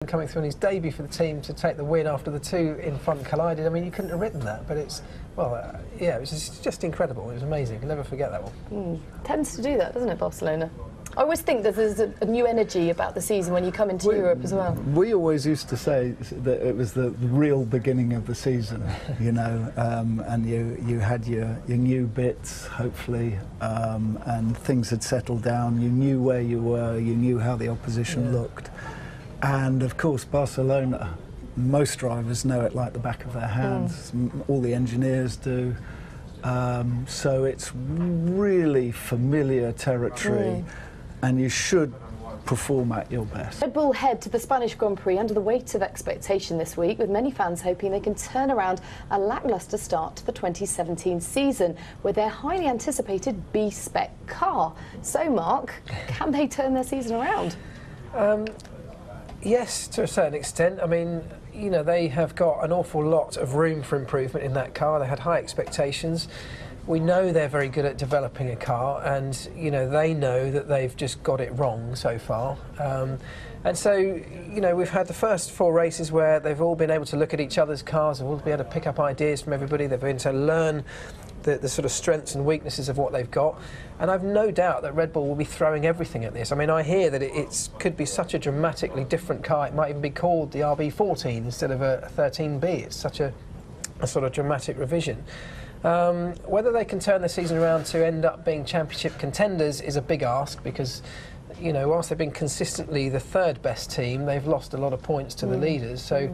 coming through on his debut for the team to take the win after the two in front collided. I mean, you couldn't have written that, but it's, well, yeah, it was just incredible. It was amazing. I'll never forget that one. Tends to do that, doesn't it, Barcelona? I always think that there's a new energy about the season when you come into Europe as well. We always used to say that it was the real beginning of the season, you know, and you had your new bits, hopefully, and things had settled down. You knew where you were, you knew how the opposition looked. And of course, Barcelona, most drivers know it like the back of their hands. All the engineers do. So it's really familiar territory, and you should perform at your best. Red Bull head to the Spanish Grand Prix under the weight of expectation this week, with many fans hoping they can turn around a lacklustre start to the 2017 season with their highly anticipated B-spec car. So, Mark, can they turn their season around? Yes, to a certain extent. I mean, you know, they have got an awful lot of room for improvement in that car. They had high expectations. We know they're very good at developing a car, and, you know, they know that they've just got it wrong so far. And so, you know, we've had the first 4 races where they've all been able to look at each other's cars, they've all been able to pick up ideas from everybody, they've been able to learn the sort of strengths and weaknesses of what they've got. And I've no doubt that Red Bull will be throwing everything at this. I mean, I hear that it could be such a dramatically different car. It might even be called the RB14 instead of a 13B. It's such a sort of dramatic revision. Whether they can turn the season around to end up being championship contenders is a big ask, because, you know, whilst they've been consistently the 3rd best team, they've lost a lot of points to the leaders. So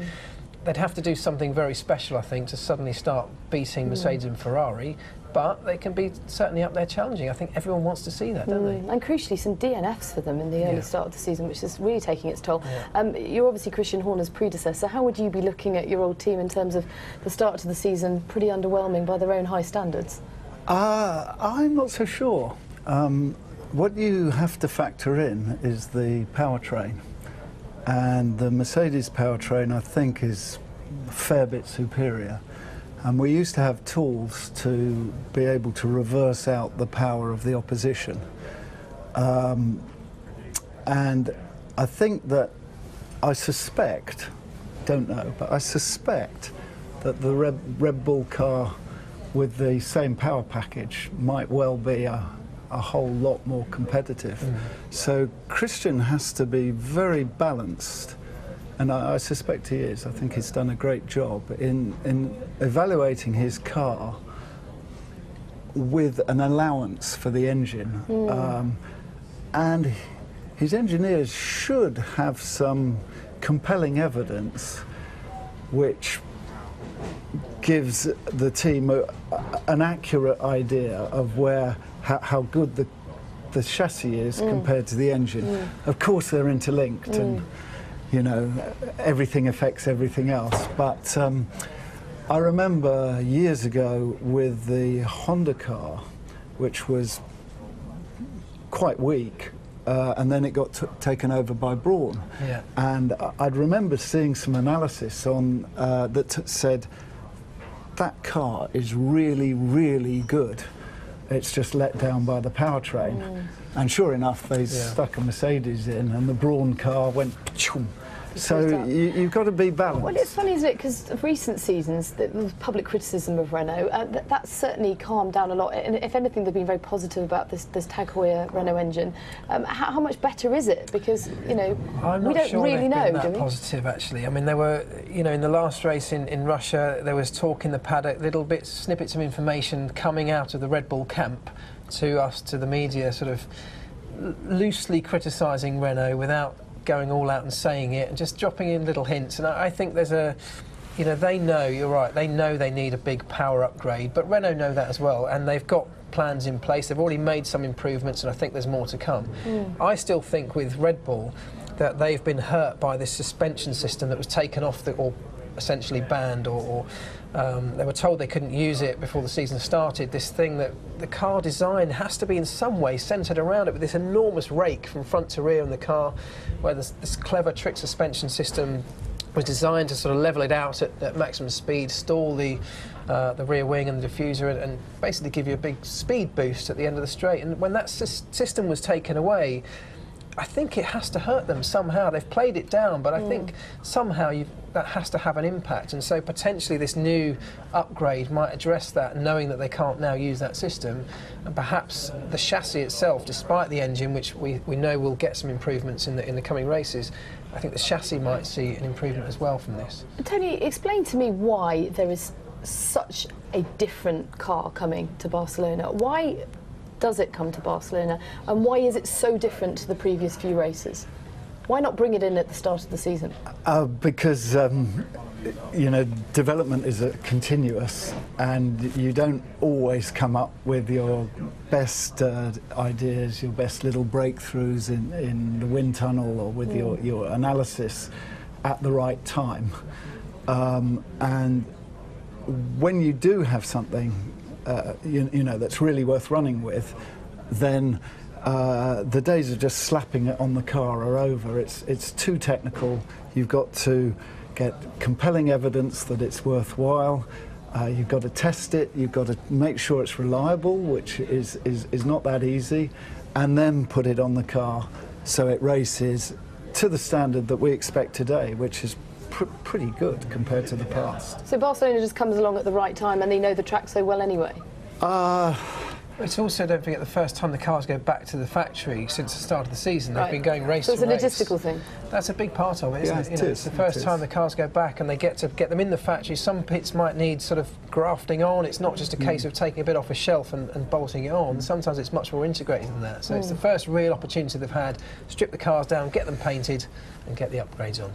they'd have to do something very special, I think, to suddenly start beating Mercedes and Ferrari. But they can be certainly up there challenging. I think everyone wants to see that, don't they? And crucially, some DNFs for them in the early start of the season, which is really taking its toll. You're obviously Christian Horner's predecessor. How would you be looking at your old team in terms of the start to the season, pretty underwhelming by their own high standards? I'm not so sure. What you have to factor in is the powertrain. And the Mercedes powertrain, I think, is a fair bit superior. And we used to have tools to be able to reverse out the power of the opposition. And I think that, I suspect, don't know, but I suspect that the Red Bull car with the same power package might well be a whole lot more competitive. So Christian has to be very balanced, and I suspect he is. I think he's done a great job in evaluating his car with an allowance for the engine. And his engineers should have some compelling evidence which gives the team an accurate idea of how good the chassis is compared to the engine. Of course they're interlinked, and, you know, everything affects everything else. But I remember years ago with the Honda car, which was quite weak, and then it got taken over by Brawn. And I'd remember seeing some analysis on that said that car is really, really good. It's just let down by the powertrain. And sure enough, they stuck a Mercedes in, and the Brawn car went choom. So you've got to be balanced. Well, it's funny, isn't it, because of recent seasons, the public criticism of Renault, that's certainly calmed down a lot. And if anything, they've been very positive about this Tag Heuer Renault engine. How much better is it? Because, you know, we don't really know, do we? Positive, actually. I mean, there were, you know, in the last race in Russia, there was talk in the paddock, little bits, snippets of information coming out of the Red Bull camp to us, to the media, sort of loosely criticising Renault without going all out and saying it, and just dropping in little hints. And I think there's you know, they know, you're right, they know they need a big power upgrade, but Renault know that as well, and they've got plans in place. They've already made some improvements, and I think there's more to come. I still think with Red Bull that they've been hurt by this suspension system that was taken off, or essentially banned, or they were told they couldn't use it before the season started. This thing that the car design has to be in some way centred around it, with this enormous rake from front to rear in the car, where this clever trick suspension system was designed to sort of level it out at maximum speed, stall the rear wing and the diffuser, and basically give you a big speed boost at the end of the straight. And when that system was taken away, I think it has to hurt them somehow. They've played it down, but I think somehow that has to have an impact. And so potentially this new upgrade might address that, knowing that they can't now use that system. And perhaps the chassis itself, despite the engine, which we know will get some improvements in the coming races, I think the chassis might see an improvement as well from this. Tony, explain to me why there is such a different car coming to Barcelona. Why does it come to Barcelona, and why is it so different to the previous few races? Why not bring it in at the start of the season? Because you know, development is continuous, and you don't always come up with your best ideas, your best little breakthroughs in the wind tunnel, or with your analysis at the right time. And when you do have something you know, that's really worth running with, then the days of just slapping it on the car are over. It's too technical. You've got to get compelling evidence that it's worthwhile. You've got to test it. You've got to make sure it's reliable, which is not that easy, and then put it on the car so it races to the standard that we expect today, which is pretty good compared to the past. So Barcelona just comes along at the right time, and they know the track so well anyway? It's also, don't forget, the first time the cars go back to the factory since the start of the season. They've been going race to race. So it's a logistical thing? That's a big part of it, isn't it? It's the first time the cars go back, and they get them in the factory. Some pits might need sort of grafting on. It's not just a case of taking a bit off a shelf and bolting it on. Sometimes it's much more integrated than that. So it's the first real opportunity they've had. Strip the cars down, get them painted, and get the upgrades on.